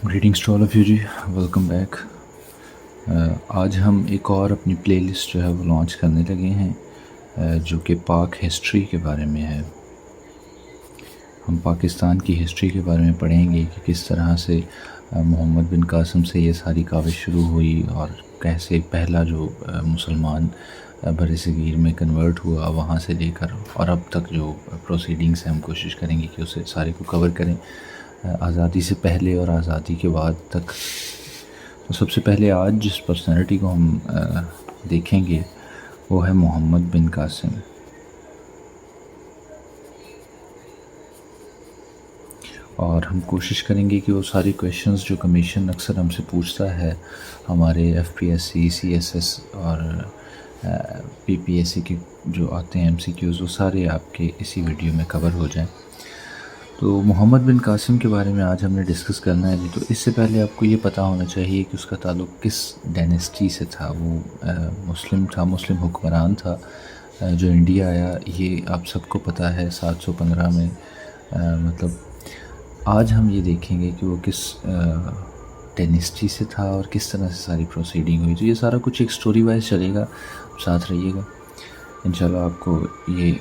Greetings to all of you جی، welcome back. آج ہم ایک اور اپنی پلے لسٹ جو ہے وہ لانچ کرنے لگے ہیں جو کہ پاک ہسٹری کے بارے میں ہے۔ ہم پاکستان کی ہسٹری کے بارے میں پڑھیں گے کہ کس طرح سے محمد بن قاسم سے یہ ساری کاوش شروع ہوئی اور کیسے پہلا جو مسلمان بر صغیر میں کنورٹ ہوا وہاں سے لے کر اور اب تک جو پروسیڈنگس ہیں ہم کوشش کریں گے کہ اسے سارے کو کور کریں، آزادی سے پہلے اور آزادی کے بعد تک۔ تو سب سے پہلے آج جس پرسنالٹی کو ہم دیکھیں گے وہ ہے محمد بن قاسم۔ اور ہم کوشش کریں گے کہ وہ سارے کویشچنز جو کمیشن اکثر ہم سے پوچھتا ہے، ہمارے F P S C, C S S اور پی پی ایس سی کے جو آتے ہیں ایم سی کیوز، وہ سارے آپ کے اسی ویڈیو میں کور ہو جائیں۔ تو محمد بن قاسم کے بارے میں آج ہم نے ڈسکس کرنا ہے جی۔ تو اس سے پہلے آپ کو یہ پتہ ہونا چاہیے کہ اس کا تعلق کس ڈائنیسٹی سے تھا۔ وہ مسلم تھا، مسلم حکمران تھا جو انڈیا آیا، یہ آپ سب کو پتہ ہے 715 میں۔ مطلب آج ہم یہ دیکھیں گے کہ وہ کس ڈائنیسٹی سے تھا اور کس طرح سے ساری پروسیڈنگ ہوئی۔ تو یہ سارا کچھ ایک سٹوری وائز چلے گا، ساتھ رہیے گا انشاءاللہ آپ کو یہ۔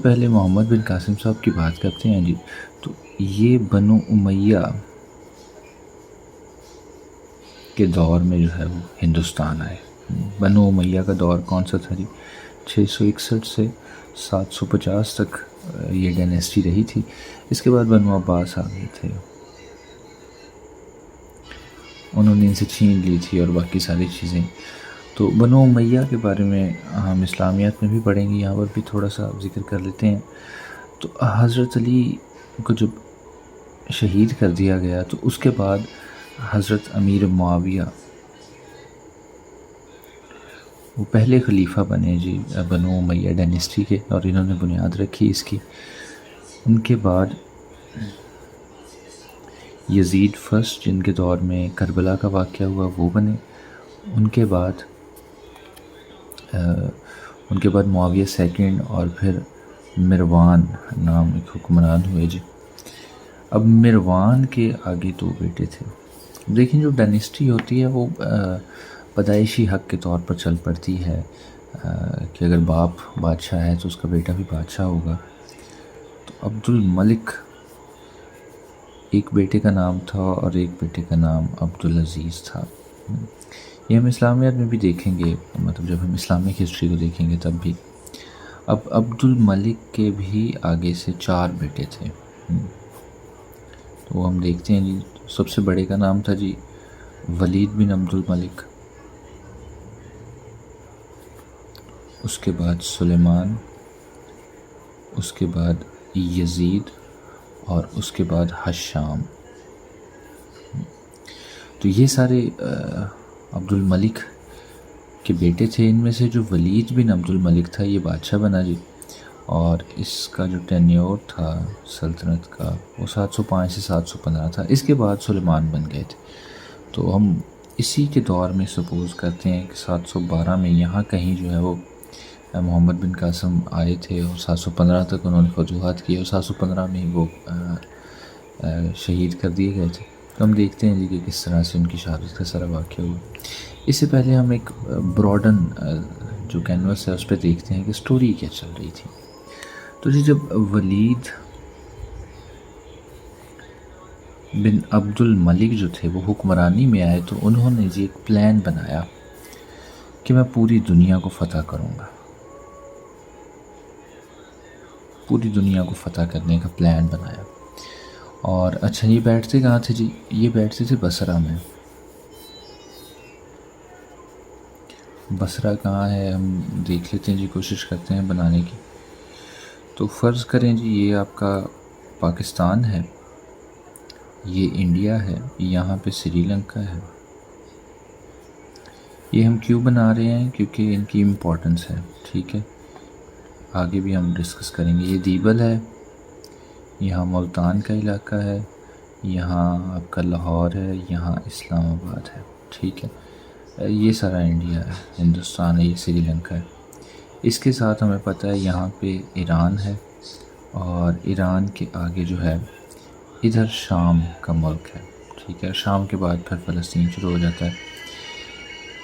پہلے محمد بن قاسم صاحب کی بات کرتے ہیں جی۔ تو یہ بنو امیہ کے دور میں جو ہے وہ ہندوستان آئے۔ بنو امیہ کا دور کون سا تھا جی؟ 661 سے 750 تک یہ ڈائنیسٹی رہی تھی۔ اس کے بعد بنو عباس آ گئے تھے، انہوں نے ان سے چھین لی تھی اور باقی ساری چیزیں۔ تو بنو امیہ کے بارے میں ہم اسلامیات میں بھی پڑھیں گے، یہاں پر بھی تھوڑا سا ذکر کر لیتے ہیں۔ تو حضرت علی کو جب شہید کر دیا گیا تو اس کے بعد حضرت امیر معاویہ وہ پہلے خلیفہ بنے جی بنو امیہ ڈائنیسٹی کے، اور انہوں نے بنیاد رکھی اس کی۔ ان کے بعد یزید فرسٹ، جن کے دور میں کربلا کا واقعہ ہوا، وہ بنے۔ ان کے بعد معاویہ سیکنڈ، اور پھر مروان نام ایک حکمران ہوئے جی۔ اب مروان کے آگے دو بیٹے تھے۔ دیکھیں جو ڈائنیسٹی ہوتی ہے وہ پیدائشی حق کے طور پر چل پڑتی ہے کہ اگر باپ بادشاہ ہے تو اس کا بیٹا بھی بادشاہ ہوگا۔ تو عبد الملک ایک بیٹے کا نام تھا اور ایک بیٹے کا نام عبدالعزیز تھا۔ یہ ہم اسلامیات میں بھی دیکھیں گے، مطلب جب ہم اسلامک ہسٹری کو دیکھیں گے تب بھی۔ اب عبد الملک کے بھی آگے سے 4 بیٹے تھے۔ تو ہم دیکھتے ہیں جی، سب سے بڑے کا نام تھا جی ولید بن عبد الملک، اس کے بعد سلیمان، اس کے بعد یزید، اور اس کے بعد حشام۔ تو یہ سارے عبد الملک کے بیٹے تھے۔ ان میں سے جو ولید بن عبد الملک تھا یہ بادشاہ بنا جی، اور اس کا جو ٹینیور تھا سلطنت کا وہ 705 سے 715 تھا۔ اس کے بعد سلیمان بن گئے تھے۔ تو ہم اسی کے دور میں سپوز کرتے ہیں کہ 712 میں یہاں کہیں جو ہے وہ محمد بن قاسم آئے تھے، اور 715 تک انہوں نے فتوحات کیے، اور 715 میں وہ شہید کر دیے گئے تھے۔ تو ہم دیکھتے ہیں جی کہ کس طرح سے ان کی شہادت کا سارا واقعہ ہوا۔ اس سے پہلے ہم ایک براڈن جو کینوس ہے اس پہ دیکھتے ہیں کہ سٹوری کیا چل رہی تھی۔ تو جی جب ولید بن عبد الملک جو تھے وہ حکمرانی میں آئے تو انہوں نے جی ایک پلان بنایا کہ میں پوری دنیا کو فتح کروں گا۔ پوری دنیا کو فتح کرنے کا پلان بنایا۔ اور اچھا یہ بیٹھتے کہاں تھے جی؟ یہ بیٹھتے تھے بصرہ میں۔ بصرہ کہاں ہے ہم دیکھ لیتے ہیں جی، کوشش کرتے ہیں بنانے کی۔ تو فرض کریں جی یہ آپ کا پاکستان ہے، یہ انڈیا ہے، یہاں پہ سری لنکا ہے۔ یہ ہم کیوں بنا رہے ہیں؟ کیونکہ ان کی امپورٹنس ہے، ٹھیک ہے، آگے بھی ہم ڈسکس کریں گے۔ یہ دیبل ہے، یہاں ملتان کا علاقہ ہے، یہاں آپ کا لاہور ہے، یہاں اسلام آباد ہے، ٹھیک ہے۔ یہ سارا انڈیا ہے، ہندوستان ہے، یہ سری لنکا ہے۔ اس کے ساتھ ہمیں پتہ ہے یہاں پہ ایران ہے، اور ایران کے آگے جو ہے ادھر شام کا ملک ہے، ٹھیک ہے، شام کے بعد پھر فلسطین شروع ہو جاتا ہے۔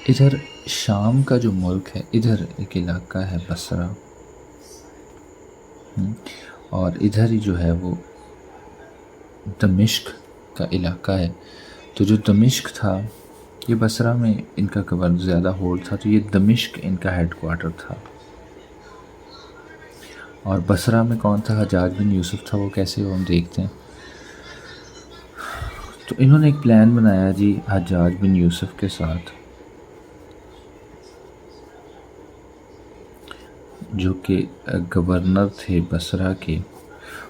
ادھر شام کا جو ملک ہے، ادھر ایک علاقہ ہے بصرہ، اور ادھر ہی جو ہے وہ دمشق کا علاقہ ہے۔ تو جو دمشق تھا، یہ بصرہ میں ان کا گورنر زیادہ ہولڈ تھا، تو یہ دمشق ان کا ہیڈ کوارٹر تھا۔ اور بصرہ میں کون تھا؟ حجاج بن یوسف تھا۔ وہ کیسے وہ ہم دیکھتے ہیں۔ تو انہوں نے ایک پلان بنایا جی حجاج بن یوسف کے ساتھ، جو کہ گورنر تھے بصرہ کے۔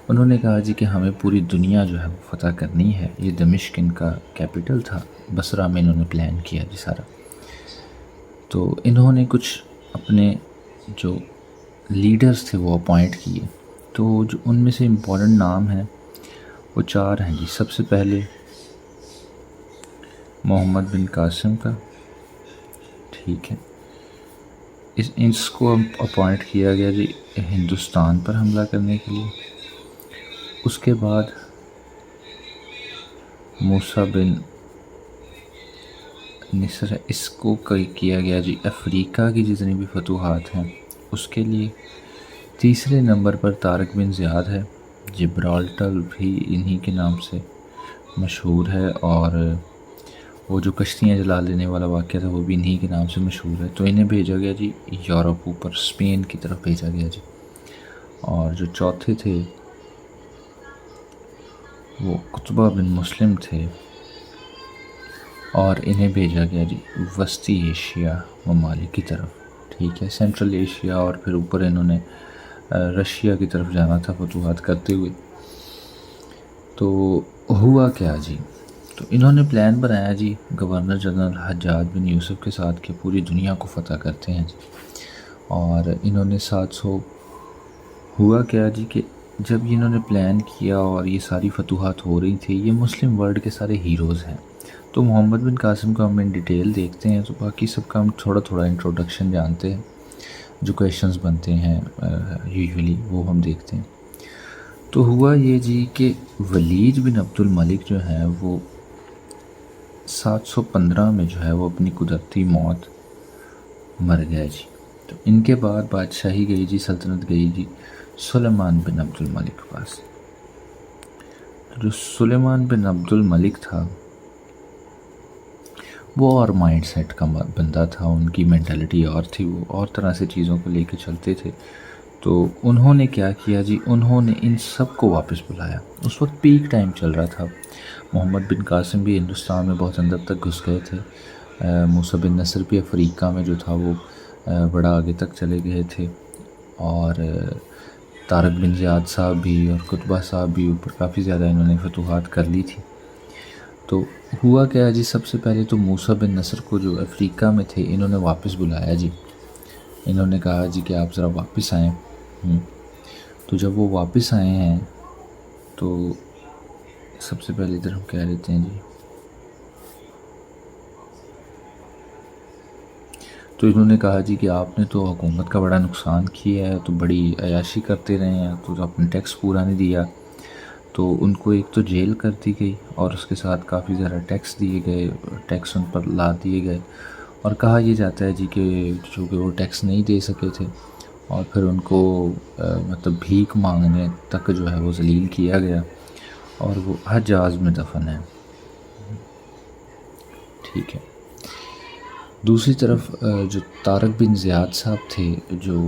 انہوں نے کہا جی کہ ہمیں پوری دنیا جو ہے وہ فتح کرنی ہے۔ یہ دمشق ان کا کیپٹل تھا، بصرہ میں انہوں نے پلان کیا جی سارا۔ تو انہوں نے کچھ اپنے جو لیڈرز تھے وہ اپوائنٹ کیے، تو جو ان میں سے امپورٹنٹ نام ہیں وہ 4 ہیں جی۔ سب سے پہلے محمد بن قاسم کا، ٹھیک ہے، اس کو اپوائنٹ کیا گیا جی ہندوستان پر حملہ کرنے کے لیے۔ اس کے بعد موسیٰ بن نصر، اس کو کیا گیا جی افریقہ کی جتنی بھی فتوحات ہیں اس کے لیے۔ تیسرے نمبر پر طارق بن زیاد ہے، جبرالٹر بھی انہی کے نام سے مشہور ہے، اور وہ جو کشتیاں جلا لینے والا واقعہ تھا وہ بھی انہی کے نام سے مشہور ہے۔ تو انہیں بھیجا گیا جی یورپ اوپر، اسپین کی طرف بھیجا گیا جی۔ اور جو چوتھے تھے وہ قطبہ بن مسلم تھے، اور انہیں بھیجا گیا جی وسطی ایشیا ممالک کی طرف، ٹھیک ہے، سینٹرل ایشیا، اور پھر اوپر انہوں نے رشیا کی طرف جانا تھا فتوحات کرتے ہوئے۔ تو ہوا کیا جی، تو انہوں نے پلان بنایا جی گورنر جنرل حجاج بن یوسف کے ساتھ کہ پوری دنیا کو فتح کرتے ہیں جی۔ اور انہوں نے 700 ہوا کیا جی کہ جب انہوں نے پلان کیا اور یہ ساری فتوحات ہو رہی تھی، یہ مسلم ورلڈ کے سارے ہیروز ہیں۔ تو محمد بن قاسم کو ہم ان ڈیٹیل دیکھتے ہیں، تو باقی سب کا ہم تھوڑا تھوڑا انٹروڈکشن جانتے ہیں، جو کویشچنز بنتے ہیں یوزولی وہ ہم دیکھتے ہیں۔ تو ہوا یہ جی کہ ولید بن عبد الملک جو ہیں وہ 715 میں جو ہے وہ اپنی قدرتی موت مر گیا جی۔ تو ان کے بعد بادشاہی گئی جی، سلطنت گئی جی سلیمان بن عبد الملک کے پاس۔ جو سلیمان بن عبد الملک تھا وہ اور مائنڈ سیٹ کا بندہ تھا، ان کی مینٹلٹی اور تھی، وہ اور طرح سے چیزوں کو لے کے چلتے تھے۔ تو انہوں نے کیا کیا جی، انہوں نے ان سب کو واپس بلایا۔ اس وقت پیک ٹائم چل رہا تھا، محمد بن قاسم بھی ہندوستان میں بہت اندر تک گھس گئے تھے، موسیٰ بن نصر بھی افریقہ میں جو تھا وہ بڑا آگے تک چلے گئے تھے، اور طارق بن زیاد صاحب بھی اور قطبہ صاحب بھی اوپر کافی زیادہ انہوں نے فتوحات کر لی تھی۔ تو ہوا کیا جی، سب سے پہلے تو موسیٰ بن نصر کو جو افریقہ میں تھے انہوں نے واپس بلایا جی۔ انہوں نے کہا جی کہ آپ ذرا واپس آئیں۔ تو جب وہ واپس آئے ہیں تو سب سے پہلے ادھر ہم کہہ لیتے ہیں جی، تو انہوں نے کہا جی کہ آپ نے تو حکومت کا بڑا نقصان کیا ہے، تو بڑی عیاشی کرتے رہے ہیں، تو اپنا ٹیکس پورا نہیں دیا۔ تو ان کو ایک تو جیل کر دی گئی، اور اس کے ساتھ کافی زیادہ ٹیکس دیے گئے، ٹیکس ان پر لا دیے گئے، اور کہا یہ جاتا ہے جی کہ چونکہ وہ ٹیکس نہیں دے سکے تھے، اور پھر ان کو مطلب بھیک مانگنے تک جو ہے وہ ذلیل کیا گیا، اور وہ حجاز میں دفن ہے، ٹھیک ہے۔ دوسری طرف جو طارق بن زیاد صاحب تھے جو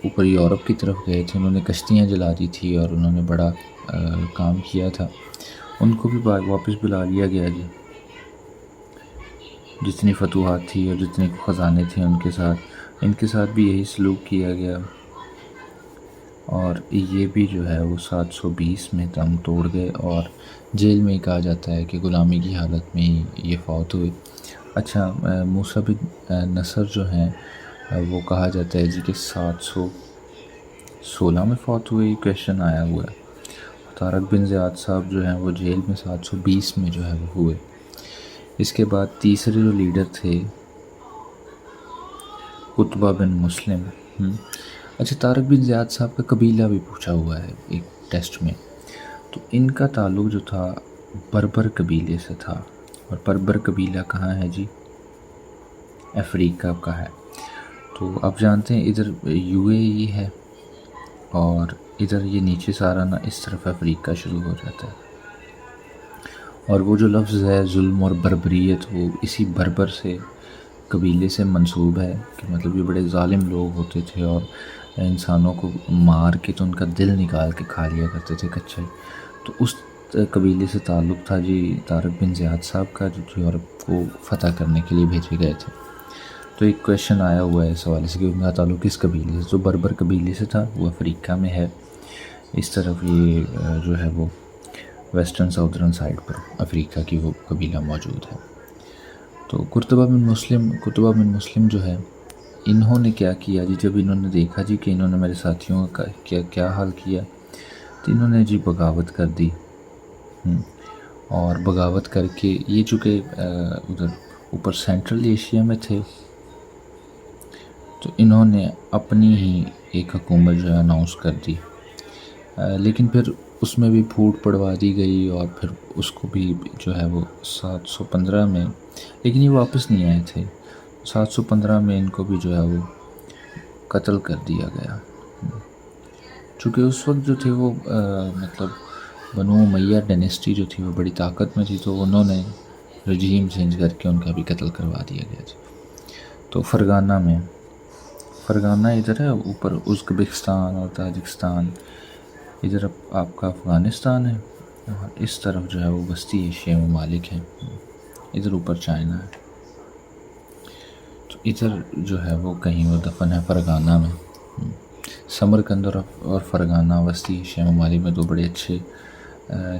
اوپر یورپ کی طرف گئے تھے، انہوں نے کشتیاں جلا دی تھی اور انہوں نے بڑا کام کیا تھا، ان کو بھی واپس بلا لیا گیا جی۔ جتنی فتوحات تھی اور جتنے خزانے تھے ان کے ساتھ بھی یہی سلوک کیا گیا، اور یہ بھی جو ہے وہ 720 میں دم توڑ گئے، اور جیل میں ہی کہا جاتا ہے کہ غلامی کی حالت میں ہی یہ فوت ہوئے۔ اچھا، موسیٰ بن نصر جو ہیں وہ کہا جاتا ہے جی کہ 716 میں فوت ہوئے، یہ کویشچن آیا ہوا ہے۔ طارق بن زیاد صاحب جو ہیں وہ جیل میں 720 میں جو ہے وہ ہوئے۔ اس کے بعد تیسرے جو لیڈر تھے قطبہ بن مسلم۔ اچھا، طارق بن زیاد صاحب کا قبیلہ بھی پوچھا ہوا ہے ایک ٹیسٹ میں، تو ان کا تعلق جو تھا بربر قبیلے سے تھا، اور بربر قبیلہ کہاں ہے جی؟ افریقہ کا ہے۔ تو آپ جانتے ہیں ادھر یو اے ای ہے، اور ادھر یہ نیچے سارا نا اس طرف افریقہ شروع ہو جاتا ہے، اور وہ جو لفظ ہے ظلم اور بربریت وہ اسی بربر سے قبیلے سے منسوب ہے، کہ مطلب یہ بڑے ظالم لوگ ہوتے تھے اور انسانوں کو مار کے تو ان کا دل نکال کے کھا لیا کرتے تھے کچا ہی۔ تو اس قبیلے سے تعلق تھا جی طارق بن زیاد صاحب کا، جو یورپ کو فتح کرنے کے لیے بھیجے گئے تھے۔ تو ایک کویشچن آیا ہوا ہے اس حوالے سے کہ ان کا تعلق کس قبیلے سے؟ جو بربر قبیلے سے تھا وہ افریقہ میں ہے، اس طرف یہ جو ہے وہ ویسٹرن ساؤدرن سائڈ پر افریقہ کی وہ قبیلہ موجود ہے۔ تو قرطبہ بن مسلم جو ہے، انہوں نے کیا کیا جی؟ جب انہوں نے دیکھا جی کہ انہوں نے میرے ساتھیوں کا کیا حال کیا، تو انہوں نے جی بغاوت کر دی، اور بغاوت کر کے یہ چونکہ ادھر اوپر سینٹرل ایشیا میں تھے، تو انہوں نے اپنی ہی ایک حکومت جو ہے اناؤنس کر دی، لیکن پھر اس میں بھی پھوٹ پڑوا دی گئی، اور پھر اس کو بھی جو ہے وہ 715 میں، لیکن یہ واپس نہیں آئے تھے، 715 میں ان کو بھی جو ہے وہ قتل کر دیا گیا، چونکہ اس وقت جو تھے وہ مطلب بنو امیہ ڈائنیسٹی جو تھی وہ بڑی طاقت میں تھی، تو انہوں نے رجیم چینج کر کے ان کا بھی قتل کروا دیا گیا تھا۔ تو فرغانہ ادھر ہے اوپر، ازبکستان اور تاجکستان، ادھر آپ کا افغانستان ہے، اور اس طرف جو ہے وہ وسطی ایشیا ممالک ہیں، ادھر اوپر چائنا ہے۔ تو ادھر جو ہے وہ کہیں وہ دفن ہے فرغانہ میں۔ سمرقند اور فرغانہ وسطی ایشیا ممالک میں دو بڑے اچھے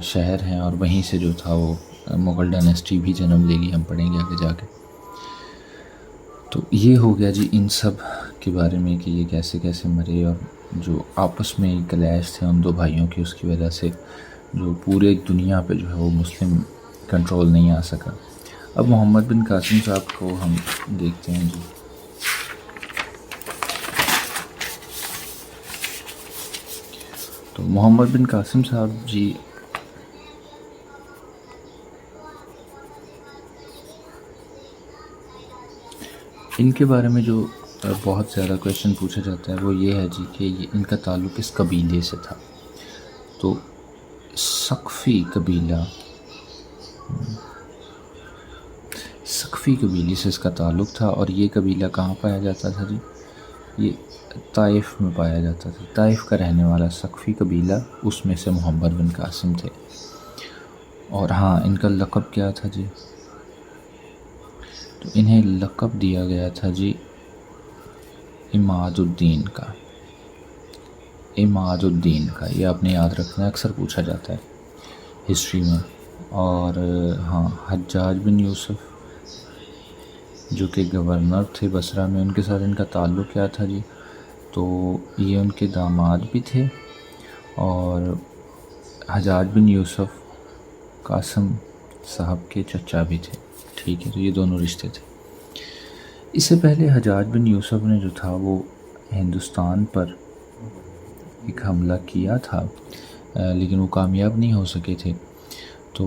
شہر ہیں، اور وہیں سے جو تھا وہ مغل ڈائنیسٹی بھی جنم لے گی، ہم پڑھیں گے آگے جا کے۔ تو یہ ہو گیا جی ان سب کے بارے میں کہ یہ کیسے کیسے مرے، اور جو آپس میں کلیش تھے ان دو بھائیوں کی، اس کی وجہ سے جو پورے دنیا پہ جو ہے وہ مسلم کنٹرول نہیں آ سکا۔ اب محمد بن قاسم صاحب کو ہم دیکھتے ہیں جی۔ تو محمد بن قاسم صاحب جی ان کے بارے میں جو بہت زیادہ کویشچن پوچھا جاتا ہے وہ یہ ہے جی کہ ان کا تعلق کس قبیلے سے تھا؟ تو ثقفی قبیلے سے اس کا تعلق تھا، اور یہ قبیلہ کہاں پایا جاتا تھا جی؟ یہ طائف میں پایا جاتا تھا، طائف کا رہنے والا ثقفی قبیلہ، اس میں سے محمد بن قاسم تھے۔ اور ہاں ان کا لقب کیا تھا جی؟ تو انہیں لقب دیا گیا تھا جی عماد الدین کا۔ عماد الدین کا یہ آپ نے یاد رکھنا ہے، اکثر پوچھا جاتا ہے ہسٹری میں۔ اور ہاں حجاج بن یوسف جو کہ گورنر تھے بصرہ میں، ان کے ساتھ ان کا تعلق کیا تھا جی؟ تو یہ ان کے داماد بھی تھے، اور حجاج بن یوسف قاسم صاحب کے چچا بھی تھے، ٹھیک ہے؟ تو یہ دونوں رشتے تھے۔ اس سے پہلے حجاج بن یوسف نے جو تھا وہ ہندوستان پر ایک حملہ کیا تھا، لیکن وہ کامیاب نہیں ہو سکے تھے۔ تو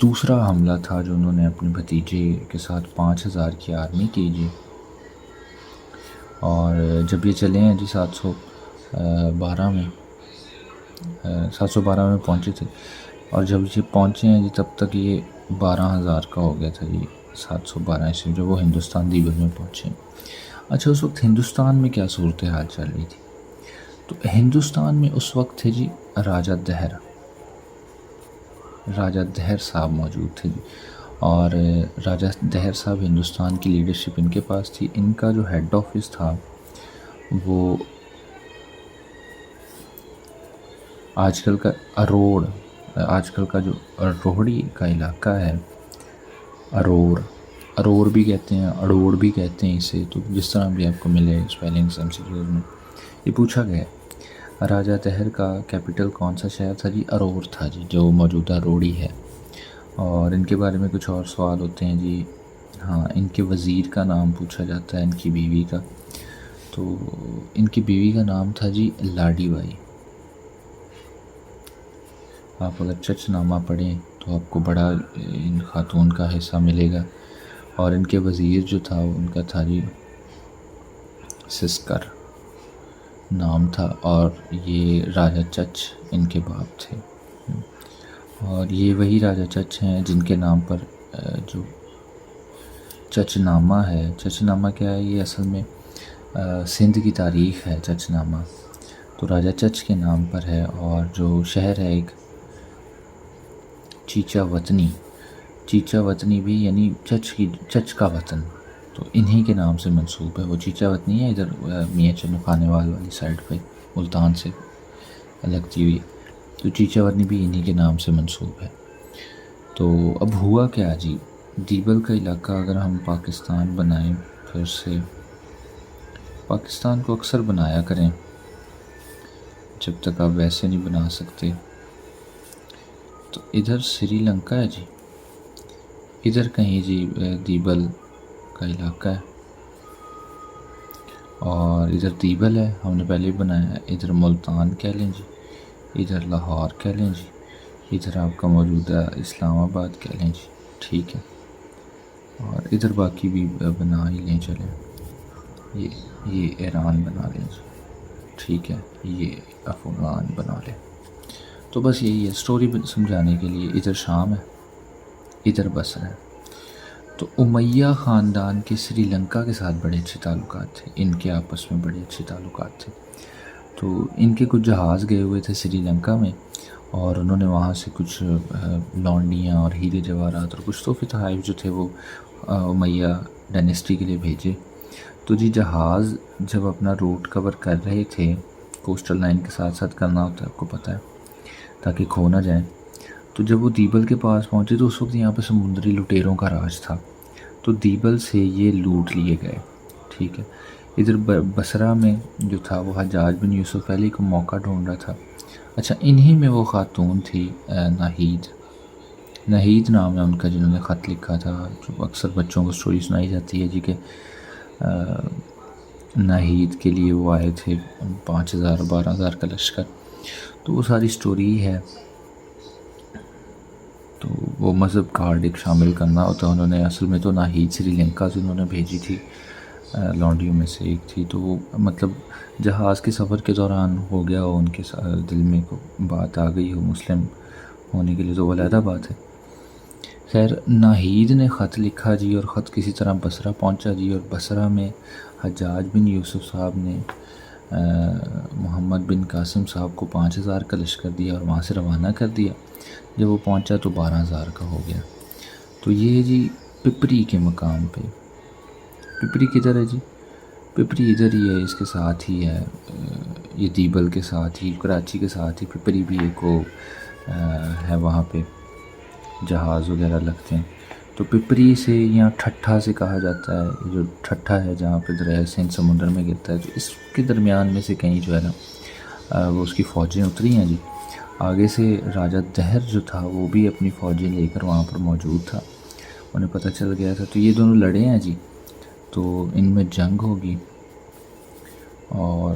دوسرا حملہ تھا جو انہوں نے اپنے بھتیجے کے ساتھ 5000 کی آرمی کی جی، اور جب یہ چلے ہیں جی 712 میں پہنچے تھے، اور جب یہ پہنچے ہیں جی تب تک یہ 12000 کا ہو گیا تھا جی 712 سے جب وہ ہندوستان دیگر میں پہنچے۔ اچھا اس وقت ہندوستان میں کیا صورتحال چل رہی تھی؟ تو ہندوستان میں اس وقت تھے جی راجہ دہر صاحب موجود تھے جی، اور راجہ دہر صاحب ہندوستان کی لیڈرشپ ان کے پاس تھی۔ ان کا جو ہیڈ آفس تھا وہ آج کل کا جو روہڑی کا علاقہ ہے، ارور بھی کہتے ہیں، اڑوڑ بھی کہتے ہیں اسے، تو جس طرح بھی آپ کو ملے اسپیلنگس MCQs میں یہ پوچھا گیا ہے۔ راجہ دہر کا کیپٹل کون سا شہر تھا جی؟ ارور تھا جی، جو موجودہ روڑی ہے۔ اور ان کے بارے میں کچھ اور سوال ہوتے ہیں جی۔ ہاں ان کے وزیر کا نام پوچھا جاتا ہے، ان کی بیوی کا، تو ان کی بیوی کا نام تھا جی لاڈی بائی۔ آپ اگر چچ نامہ پڑھیں تو آپ کو بڑا ان خاتون کا حصہ ملے گا. اور ان کے وزیر جو تھا ان کا تھا جی سسکر نام تھا، اور یہ راجہ چچ ان کے باپ تھے. اور یہ وہی راجہ چچ ہیں جن کے نام پر جو چچ نامہ ہے. چچ نامہ کیا ہے؟ یہ اصل میں سندھ کی تاریخ ہے چچ نامہ. تو راجہ چچ کے نام پر ہے. اور جو شہر ہے ایک چیچا وطنی، چیچا وطنی بھی یعنی چچ کا وطن، تو انہی کے نام سے منسوب ہے. وہ چیچا وطنی ہے ادھر میاں چنو خانے والی سائڈ پہ ملتان سے لگتی ہوئی، تو چیچا وطنی بھی انہی کے نام سے منسوب ہے. تو اب ہوا کیا جی، دیبل کا علاقہ اگر ہم پاکستان بنائیں پھر سے، پاکستان کو اکثر بنایا کریں جب تک آپ ویسے نہیں بنا سکتے. تو ادھر سری لنکا ہے جی، ادھر کہیں جی دیبل کا علاقہ ہے، اور ادھر دیبل ہے ہم نے پہلے بھی بنایا ہے. ادھر ملتان کہہ لیں جی، ادھر لاہور کہہ لیں جی، ادھر آپ کا موجودہ اسلام آباد کہہ لیں جی، ٹھیک ہے. اور ادھر باقی بھی بنا ہی لیں چلیں، یہ ایران بنا لیں جی، ٹھیک ہے، یہ افغان بنا لیں. تو بس یہی ہے سٹوری سمجھانے کے لیے. ادھر شام ہے، ادھر بصرہ ہے. تو امیہ خاندان کے سری لنکا کے ساتھ بڑے اچھے تعلقات تھے، ان کے آپس میں بڑے اچھے تعلقات تھے. تو ان کے کچھ جہاز گئے ہوئے تھے سری لنکا میں، اور انہوں نے وہاں سے کچھ لونڈیاں اور ہیرے جواہرات اور کچھ تحفے تحائف جو تھے وہ امیہ ڈائنیسٹی کے لیے بھیجے. تو جی جہاز جب اپنا روٹ کور کر رہے تھے، کوسٹل لائن کے ساتھ ساتھ کرنا ہوتا ہے آپ کو پتہ ہے تاکہ کھو نہ جائیں. تو جب وہ دیبل کے پاس پہنچے تو اس وقت یہاں پہ سمندری لٹیروں کا راج تھا، تو دیبل سے یہ لوٹ لیے گئے. ٹھیک ہے، ادھر بصرہ میں جو تھا وہ حجاج بن یوسف پہلے کو موقع ڈھونڈ رہا تھا. اچھا، انہی میں وہ خاتون تھی ناہید نام ہے ان کا، جنہوں نے خط لکھا تھا. جو اکثر بچوں کو سٹوری سنائی جاتی ہے جی کہ ناہید کے لیے وہ آئے تھے 5,000 12,000 کا لشکر. تو وہ ساری سٹوری ہے. تو وہ مذہب کارڈ ایک شامل کرنا ہوتا ہے انہوں نے. اصل میں تو ناہید سری لنکا سے انہوں نے بھیجی تھی، لونڈیوں میں سے ایک تھی. تو وہ مطلب جہاز کے سفر کے دوران ہو گیا ہو ان کے دل میں کو بات آ گئی ہو مسلم ہونے کے لیے، تو وہ علیحدہ بات ہے. خیر، ناہید نے خط لکھا جی، اور خط کسی طرح بصرہ پہنچا جی. اور بصرہ میں حجاج بن یوسف صاحب نے محمد بن قاسم صاحب کو 5,000 کا لشکر دیا اور وہاں سے روانہ کر دیا. جب وہ پہنچا تو 12,000 کا ہو گیا. تو یہ جی پپری کے مقام پہ، پپری کدھر ہے جی؟ پپری ادھر ہی ہے، اس کے ساتھ ہی ہے، یہ دیبل کے ساتھ ہی، کراچی کے ساتھ ہی پپری بھی ایک وہ ہے، وہاں پہ جہاز وغیرہ لگتے ہیں. تو پپری سے یا ٹھٹھا سے کہا جاتا ہے، جو ٹھٹھا ہے جہاں پہ دریائے سندھ سمندر میں گرتا ہے، تو اس کے درمیان میں سے کہیں جو ہے نا وہ اس کی فوجیں اتری ہیں جی. آگے سے راجہ دہر جو تھا وہ بھی اپنی فوجیں لے کر وہاں پر موجود تھا، انہیں پتہ چل گیا تھا. تو یہ دونوں لڑے ہیں جی، تو ان میں جنگ ہوگی، اور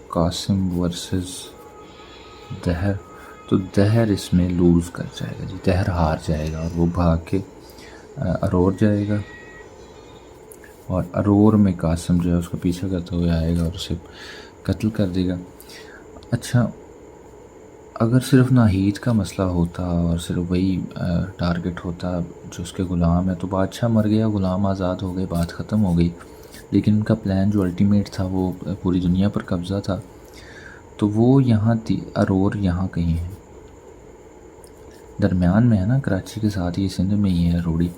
قاسم ورسز دہر. تو دہر اس میں لوز کر جائے گا جی، دہر ہار جائے گا، اور وہ بھاگ کے ارور جائے گا، اور ارور میں قاسم جو ہے اس کا پیچھا کرتے ہوئے آئے گا اور اسے قتل کر دے گا. اچھا، اگر صرف ناہید کا مسئلہ ہوتا اور صرف وہی ٹارگٹ ہوتا جو اس کے غلام ہے، تو بادشاہ مر گیا، غلام آزاد ہو گئے، بات ختم ہو گئی. لیکن ان کا پلان جو الٹیمیٹ تھا وہ پوری دنیا پر قبضہ تھا. تو وہ یہاں تھی، ارور یہاں کہیں ہے، درمیان میں ہے نا، کراچی کے ساتھ یہ سندھ میں ہی ہے روڑی.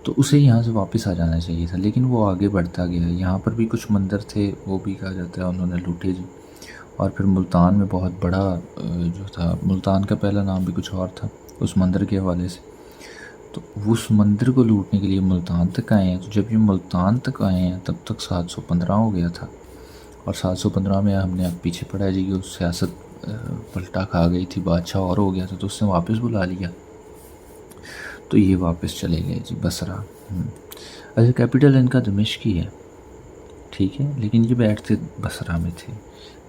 تو اسے یہاں سے واپس آ جانا چاہیے تھا، لیکن وہ آگے بڑھتا گیا. یہاں پر بھی کچھ مندر تھے، وہ بھی کہا جاتا ہے انہوں نے لوٹے جی. اور پھر ملتان میں بہت بڑا جو تھا، ملتان کا پہلا نام بھی کچھ اور تھا اس مندر کے حوالے سے. تو اس مندر کو لوٹنے کے لیے ملتان تک آئے ہیں. تو جب یہ ملتان تک آئے ہیں تب تک 715 ہو گیا تھا، اور 715 میں ہم نے اب پیچھے پڑھا جی کہ اس سیاست پلٹا کھا گئی تھی، بادشاہ اور ہو گیا تھا، تو اس نے واپس بلا لیا. تو یہ واپس چلے گئے جی بصرہ. اچھا، کیپٹل ان کا دمشق ہی ہے. ٹھیک ہے، لیکن یہ بیٹھتے بصرہ میں تھے،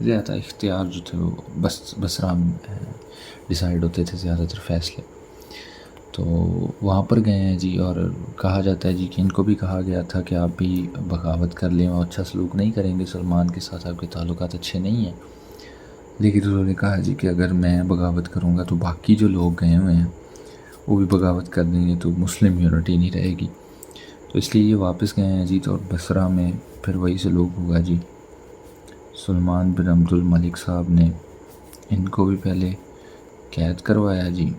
زیادہ اختیار جو تھے وہ بصرہ میں ڈیسائیڈ ہوتے تھے زیادہ تر فیصلے. تو وہاں پر گئے ہیں جی، اور کہا جاتا ہے جی کہ ان کو بھی کہا گیا تھا کہ آپ بھی بغاوت کر لیں اور اچھا سلوک نہیں کریں گے، سلمان کے ساتھ آپ کے تعلقات اچھے نہیں ہیں. لیکن انہوں نے کہا جی کہ اگر میں بغاوت کروں گا تو باقی جو لوگ گئے ہوئے ہیں وہ بھی بغاوت کر دیں گے، تو مسلم یونٹی نہیں رہے گی. تو اس لیے یہ واپس گئے ہیں جی. تو بصرہ میں پھر وہی سلوک ہوگا جی. سلمان بن عبد الملک صاحب نے ان کو بھی پہلے قید کروایا جی،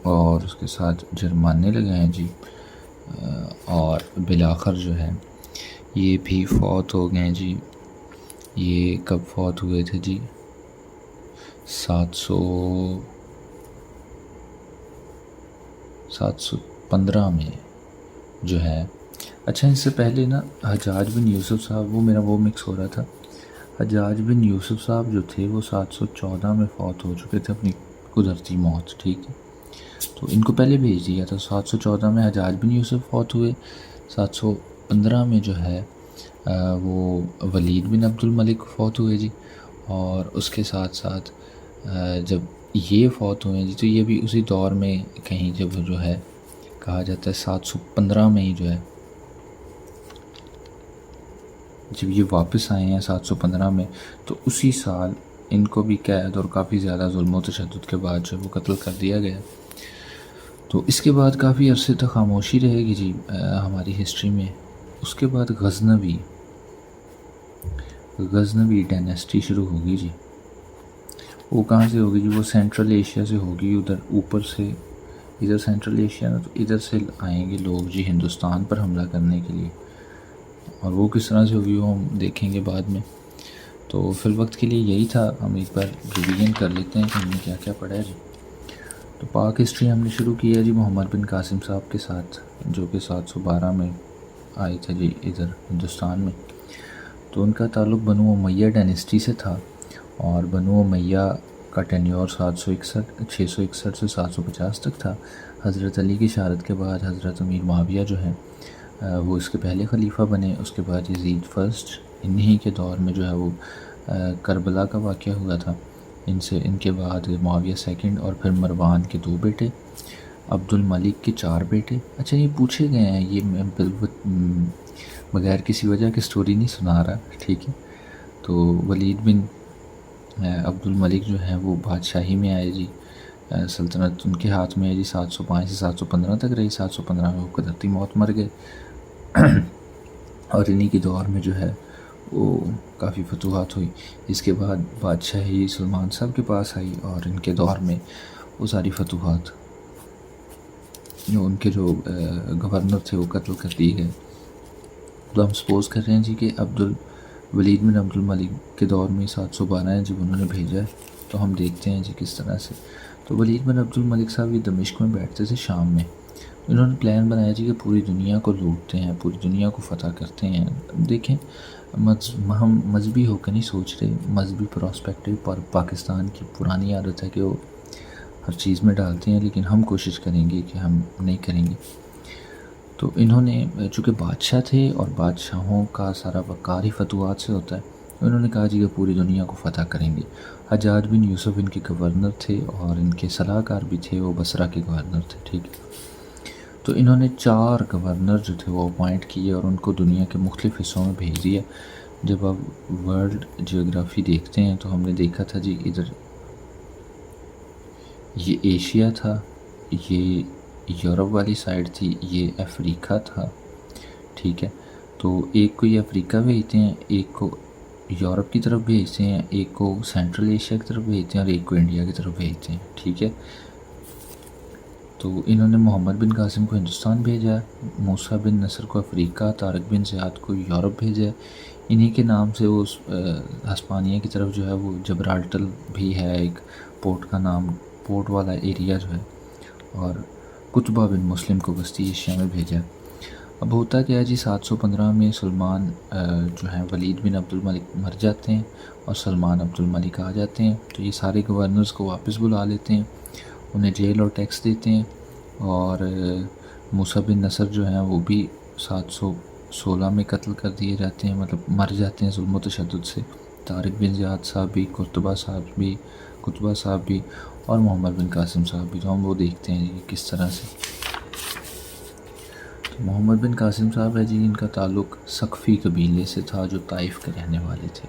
اور اس کے ساتھ جرمانے لگائے جی، اور بالآخر جو ہے یہ بھی فوت ہو گئے جی. یہ کب فوت ہوئے تھے جی؟ 715 میں جو ہے. اچھا، اس سے پہلے نا حجاج بن یوسف صاحب، وہ میرا وہ مکس ہو رہا تھا. حجاج بن یوسف صاحب جو تھے وہ 714 میں فوت ہو چکے تھے اپنی قدرتی موت. ٹھیک ہے، تو ان کو پہلے بھیج دیا تھا. 714 میں حجاج بن یوسف فوت ہوئے. 715 میں جو ہے وہ ولید بن عبد الملک فوت ہوئے جی. اور اس کے ساتھ ساتھ جب یہ فوت ہوئے جی تو یہ بھی اسی دور میں کہیں جب جو ہے کہا جاتا ہے 715 میں ہی جو ہے جب یہ واپس آئے ہیں 715 میں، تو اسی سال ان کو بھی قید اور کافی زیادہ ظلم و تشدد کے بعد جو وہ قتل کر دیا گیا. تو اس کے بعد کافی عرصے تک خاموشی رہے گی جی ہماری ہسٹری میں. اس کے بعد غزنوی ڈائنیسٹی شروع ہوگی جی. وہ کہاں سے ہوگی جی؟ وہ سینٹرل ایشیا سے ہوگی. ادھر اوپر سے ادھر سینٹرل ایشیا نا، تو ادھر سے آئیں گے لوگ جی ہندوستان پر حملہ کرنے کے لیے. اور وہ کس طرح سے ہوگی وہ ہم دیکھیں گے بعد میں. تو فی الوقت کے لیے یہی تھا. ہم ایک بار ریویژن کر لیتے ہیں کہ ہم نے کیا کیا پڑھا ہے جی. تو پاک ہسٹری ہم نے شروع کی ہے جی محمد بن قاسم صاحب کے ساتھ، جو کہ 712 میں آئے تھے جی ادھر ہندوستان میں. تو ان کا تعلق بنو امیہ ڈائنیسٹی سے تھا، اور بنو امیہ کا ٹینیور 661 سے 750 تک تھا. حضرت علی کی شہادت کے بعد حضرت امیر معاویہ جو ہیں وہ اس کے پہلے خلیفہ بنے. اس کے بعد یزید فرسٹ، انہی کے دور میں جو ہے وہ کربلا کا واقعہ ہوا تھا. ان کے بعد معاویہ سیکنڈ، اور پھر مروان کے 2 بیٹے، عبد الملک کے 4 بیٹے. اچھا، یہ پوچھے گئے ہیں، یہ میں بغیر کسی وجہ کے سٹوری نہیں سنا رہا. ٹھیک ہے، تو ولید بن عبد الملک جو ہیں وہ بادشاہی میں آئے جی. سلطنت ان کے ہاتھ میں ہے جی. 705 سے 715 تک رہی. 715 میں وہ قدرتی موت مر گئے. اور انہی کے دور میں جو ہے وہ کافی فتوحات ہوئی. اس کے بعد بادشاہی سلمان صاحب کے پاس آئی، اور ان کے دور میں وہ ساری فتوحات ان کے جو گورنر تھے وہ قتل کر دیے گئے. تو ہم سپوز کر رہے ہیں جی کہ ولید بن عبد الملک کے دور میں 712 ہیں جب انہوں نے بھیجا ہے. تو ہم دیکھتے ہیں جی کس طرح سے. تو ولید بن عبد الملک صاحب یہ دمشق میں بیٹھتے تھے شام میں. انہوں نے پلان بنایا جی کہ پوری دنیا کو لوٹتے ہیں، پوری دنیا کو فتح کرتے ہیں. دیکھیں، ہم مذہبی ہو کے نہیں سوچ رہے. مذہبی پراسپیکٹیو پر پاکستان کی پرانی عادت ہے کہ وہ ہر چیز میں ڈالتے ہیں، لیکن ہم کوشش کریں گے کہ ہم نہیں کریں گے. تو انہوں نے چونکہ بادشاہ تھے، اور بادشاہوں کا سارا وقار ہی فتوحات سے ہوتا ہے، انہوں نے کہا جی کہ پوری دنیا کو فتح کریں گے. حجاج بن یوسف ان کے گورنر تھے، اور ان کے صلاح کار بھی تھے، وہ بصرہ کے گورنر تھے. ٹھیک ہے، تو انہوں نے 4 گورنر جو تھے وہ اپوائنٹ کیے، اور ان کو دنیا کے مختلف حصوں میں بھیج دیا. جب آپ ورلڈ جیوگرافی دیکھتے ہیں تو ہم نے دیکھا تھا جی ادھر یہ ایشیا تھا، یہ یورپ والی سائڈ تھی، یہ افریقہ تھا. ٹھیک ہے، تو ایک کو یہ افریقہ بھیجتے ہیں، ایک کو یورپ کی طرف بھیجتے ہیں، ایک کو سینٹرل ایشیا کی طرف بھیجتے ہیں، اور ایک کو انڈیا کی طرف بھیجتے ہیں. ٹھیک ہے، تو انہوں نے محمد بن قاسم کو ہندوستان بھیجا، موسیٰ بن نصر کو افریقہ، طارق بن زیاد کو یورپ بھیجا. انہی کے نام سے وہ ہسپانیہ کی طرف جو ہے وہ جبرالٹر بھی ہے ایک پورٹ کا نام، پورٹ والا ایریا جو ہے. اور قطبہ بن مسلم کو وسطی ایشیا میں بھیجا. اب ہوتا کیا ہے جی، 715 میں سلمان جو ہیں ولید بن عبد الملک مر جاتے ہیں، اور سلمان عبد الملک آ جاتے ہیں. تو یہ سارے گورنرز کو واپس بلا لیتے ہیں، انہیں جیل اور ٹیکس دیتے ہیں. اور موسیٰ بن نصر جو ہیں وہ بھی 16 میں قتل کر دیے جاتے ہیں، مطلب مر جاتے ہیں ظلم و تشدد سے۔ طارق بن زیاد صاحب بھی، قرطبہ صاحب بھی اور محمد بن قاسم صاحب بھی، تو ہم وہ دیکھتے ہیں جی کس طرح سے۔ تو محمد بن قاسم صاحب ہے جی، ان کا تعلق ثقفی قبیلے سے تھا جو طائف کے رہنے والے تھے،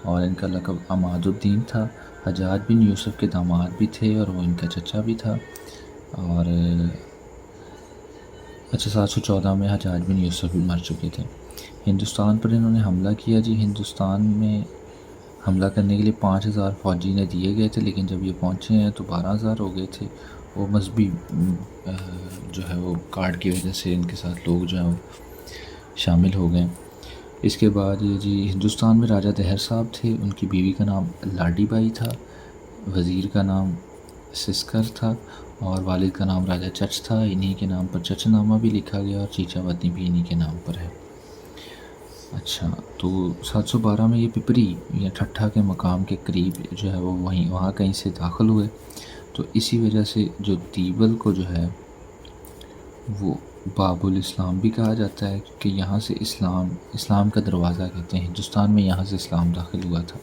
اور ان کا لقب عماد الدین تھا۔ حجاج بن یوسف کے داماد بھی تھے اور وہ ان کا چچا بھی تھا۔ اور 714 میں حجاج بن یوسف بھی مر چکے تھے۔ ہندوستان پر انہوں نے حملہ کیا جی۔ ہندوستان میں حملہ کرنے کے لیے 5000 فوجی نے دیے گئے تھے، لیکن جب یہ پہنچے ہیں تو 12000 ہو گئے تھے۔ وہ مذہبی جو ہے وہ کارڈ کی وجہ سے ان کے ساتھ لوگ جو ہیں وہ شامل ہو گئے۔ اس کے بعد یہ جی ہندوستان میں راجہ دہر صاحب تھے، ان کی بیوی کا نام لاڈی بائی تھا، وزیر کا نام سسکر تھا اور والد کا نام راجہ چچ تھا۔ انہی کے نام پر چچ نامہ بھی لکھا گیا اور چیچا وطنی بھی انہی کے نام پر ہے۔ اچھا، تو 712 میں یہ پپری یا ٹھٹھا کے مقام کے قریب جو ہے وہ وہاں کہیں سے داخل ہوئے، تو اسی وجہ سے جو دیبل کو جو ہے وہ باب الاسلام بھی کہا جاتا ہے، کہ یہاں سے اسلام کا دروازہ کہتے ہیں، ہندوستان میں یہاں سے اسلام داخل ہوا تھا،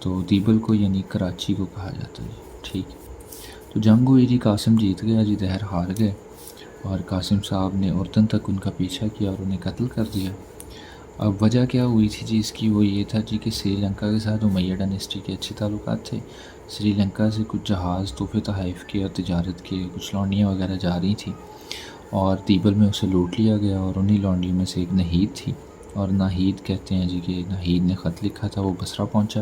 تو دیبل کو یعنی کراچی کو کہا جاتا ہے جی۔ ٹھیک ہے، تو جنگ ہوئی جی، قاسم جیت گیا جی، دہر ہار گئے، اور قاسم صاحب نے اردن تک ان کا پیچھا کیا اور انہیں قتل کر دیا۔ اب وجہ کیا ہوئی تھی جی اس کی، وہ یہ تھا جی کہ سری لنکا کے ساتھ امیہ ڈائنیسٹی کے اچھے تعلقات تھے۔ سری لنکا سے کچھ جہاز تحفے تحائف کے اور تجارت کے کچھ لونڈیاں وغیرہ جا رہی تھیں، اور دیبل میں اسے لوٹ لیا گیا، اور انہی لونڈیوں میں سے ایک نہید تھی، اور ناہید کہتے ہیں جی کہ ناہید نے خط لکھا تھا، وہ بصرہ پہنچا،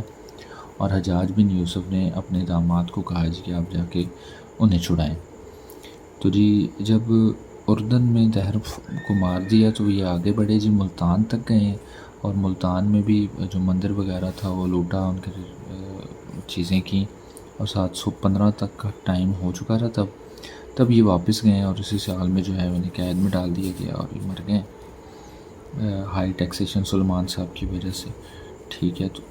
اور حجاج بن یوسف نے اپنے داماد کو کہا جی کہ آپ جا کے انہیں چھڑائیں۔ تو جی جب اردن میں دہر کو مار دیا تو یہ آگے بڑھے جی، ملتان تک گئے، اور ملتان میں بھی جو مندر وغیرہ تھا وہ لوٹا، ان کے چیزیں کی، اور 715 تک کا ٹائم ہو چکا تھا تب یہ واپس گئے، اور اسی سال میں جو ہے انہیں قید میں ڈال دیا گیا اور یہ مر گئے ہائی ٹیکسیشن سلمان صاحب کی وجہ سے۔ ٹھیک ہے، تو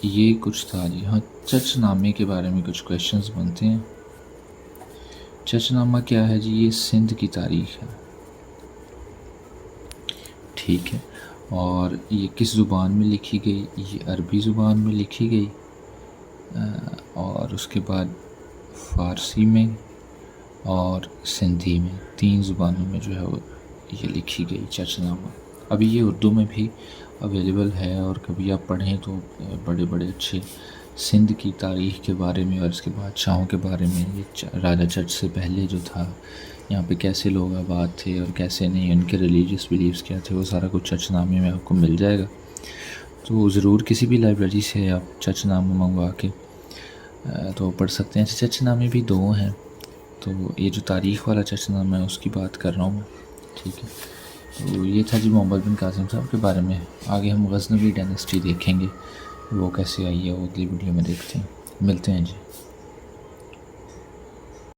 یہ کچھ تھا جی۔ ہاں، چچ نامے کے بارے میں کچھ کویشچنز بنتے ہیں۔ چچ نامہ کیا ہے جی؟ یہ سندھ کی تاریخ ہے، ٹھیک ہے، اور یہ کس زبان میں لکھی گئی؟ یہ عربی زبان میں لکھی گئی، اور اس کے بعد فارسی میں اور سندھی میں، 3 زبانوں میں جو ہے وہ یہ لکھی گئی چچ نامہ۔ ابھی یہ اردو میں بھی اویلیبل ہے، اور کبھی آپ پڑھیں تو بڑے بڑے اچھے سندھ کی تاریخ کے بارے میں اور اس کے بادشاہوں کے بارے میں، یہ راجہ چچ سے پہلے جو تھا یہاں پہ کیسے لوگ آباد تھے اور کیسے نہیں، ان کے ریلیجیس بیلیفز کیا تھے، وہ سارا کچھ چچ نامے میں آپ کو مل جائے گا۔ تو ضرور کسی بھی لائبریری سے آپ چچ نامہ منگوا کے تو پڑھ سکتے ہیں۔ چچ نامے بھی 2 ہیں، تو یہ جو تاریخ والا چچ نامہ ہے اس کی بات کر رہا ہوں میں، ٹھیک ہے۔ تو یہ تھا جی محمد بن قاسم صاحب کے بارے میں۔ آگے ہم غزنوی ڈائنیسٹی دیکھیں گے، وہ کیسے آئی ہے وہ اگلی ویڈیو میں دیکھتے ہیں، ملتے ہیں جی۔